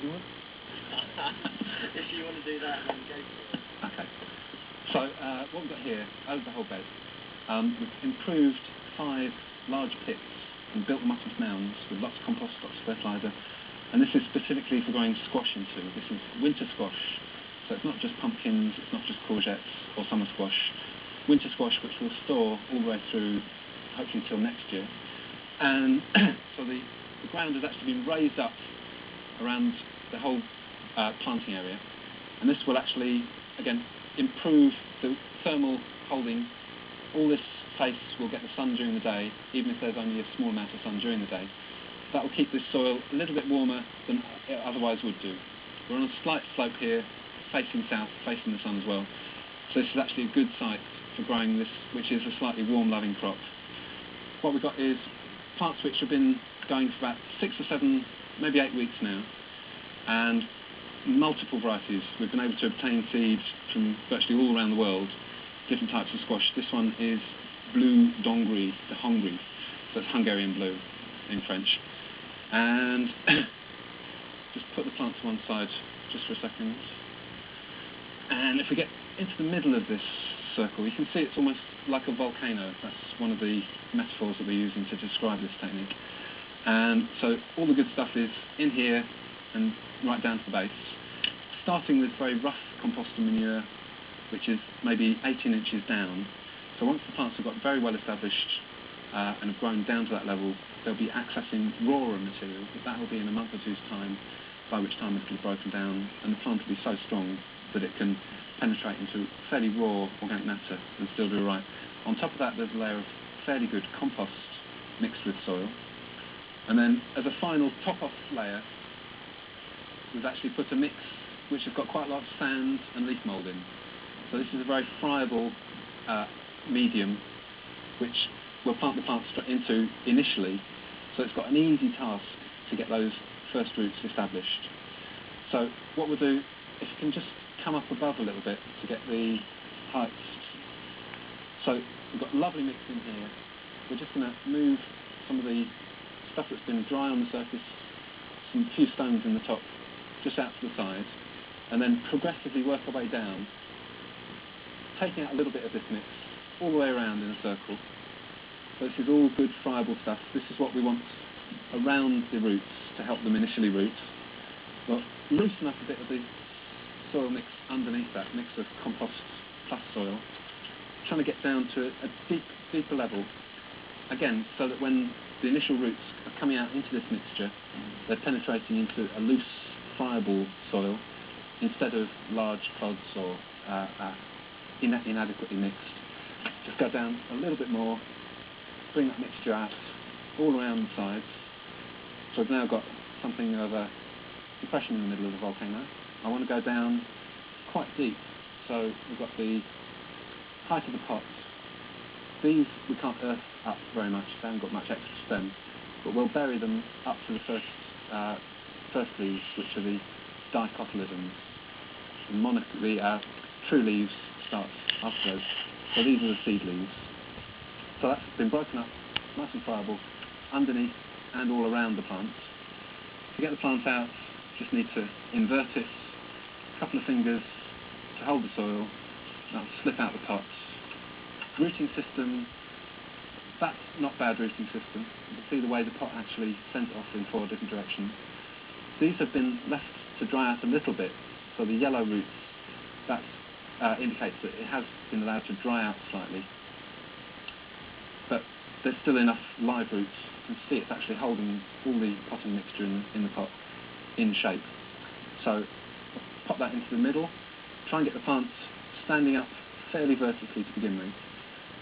you want? If you want to do that, then go for it. Okay. So what we've got here, over the whole bed, we've improved 5 large pits and built them up into mounds with lots of compost, lots of fertiliser. And this is specifically for growing squash into. This is winter squash. So it's not just pumpkins, it's not just courgettes or summer squash. Winter squash, which we'll store all the way through, hopefully till next year. And so the ground has actually been raised up around the whole planting area. And this will actually, again, improve the thermal holding. All this place will get the sun during the day, even if there's only a small amount of sun during the day. That will keep this soil a little bit warmer than it otherwise would do. We're on a slight slope here, facing south, facing the sun as well. So this is actually a good site for growing this, which is a slightly warm-loving crop. What we've got is plants which have been going for about 6 or 7, maybe 8 weeks now, and multiple varieties. We've been able to obtain seeds from virtually all around the world, different types of squash. This one is blue dongri, the Hongri, so it's Hungarian blue in French. And just put the plant to one side just for a second. And if we get into the middle of this circle, you can see it's almost like a volcano. That's one of the metaphors that we're using to describe this technique. And so all the good stuff is in here and right down to the base, starting with very rough compost and manure, which is maybe 18 inches down. So once the plants have got very well established and have grown down to that level, they'll be accessing rawer material, but that will be in a month or two's time, by which time it'll be broken down, and the plant will be so strong that it can penetrate into fairly raw organic matter and still do right. On top of that, there's a layer of fairly good compost mixed with soil. And then as a final top-off layer, we've actually put a mix which has got quite a lot of sand and leaf mould in. So this is a very friable medium which we'll plant the plants into initially, so it's got an easy task to get those first roots established. So what we'll do, if you can just come up above a little bit to get the heights. So we've got a lovely mix in here. We're just going to move some of the stuff that's been dry on the surface, some few stones in the top, just out to the side, and then progressively work our way down, taking out a little bit of this mix all the way around in a circle. So this is all good friable stuff. This is what we want around the roots to help them initially root. We'll loosen up a bit of the soil mix underneath that mix of compost plus soil, trying to get down to a deeper level, again, so that when the initial roots are coming out into this mixture, they're penetrating into a loose, friable soil instead of large clods or inadequately mixed. Just go down a little bit more, bring that mixture out all around the sides. So I've now got something of a depression in the middle of the volcano. I want to go down quite deep, so we've got the height of the pots. These we can't earth up very much, they haven't got much extra stem, but we'll bury them up to the first leaves, which are the dicotyledons. The true leaves start after those. So these are the seed leaves. So that's been broken up, nice and friable, underneath and all around the plant. To get the plant out, just need to invert it, a couple of fingers to hold the soil, that'll slip out the pots. Rooting system, that's not bad rooting system. You can see the way the pot actually sent it off in 4 different directions. These have been left to dry out a little bit, so the yellow roots, that indicates that it has been allowed to dry out slightly. But there's still enough live roots. You can see it's actually holding all the potting mixture in the pot in shape. So pop that into the middle, try and get the plants standing up fairly vertically to begin with.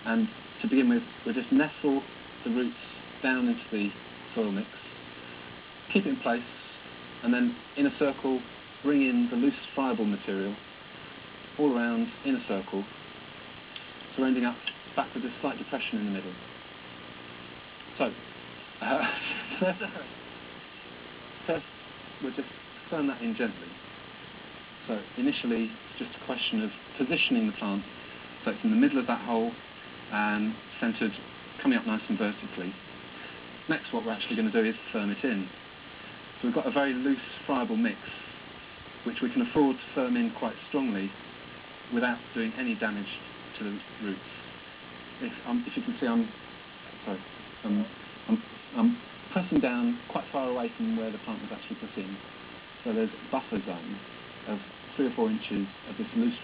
And to begin with, we'll just nestle the roots down into the soil mix, keep it in place, and then in a circle, bring in the loose friable material all around in a circle, so we're ending up back with a slight depression in the middle. So, first we'll just turn that in gently. So initially it's just a question of positioning the plant so it's in the middle of that hole and centred, coming up nice and vertically. Next what we're actually going to do is firm it in. So we've got a very loose, friable mix, which we can afford to firm in quite strongly without doing any damage to the roots. If you can see, I'm pressing down quite far away from where the plant was actually put in. So there's a buffer zone of 3 or 4 inches of this loose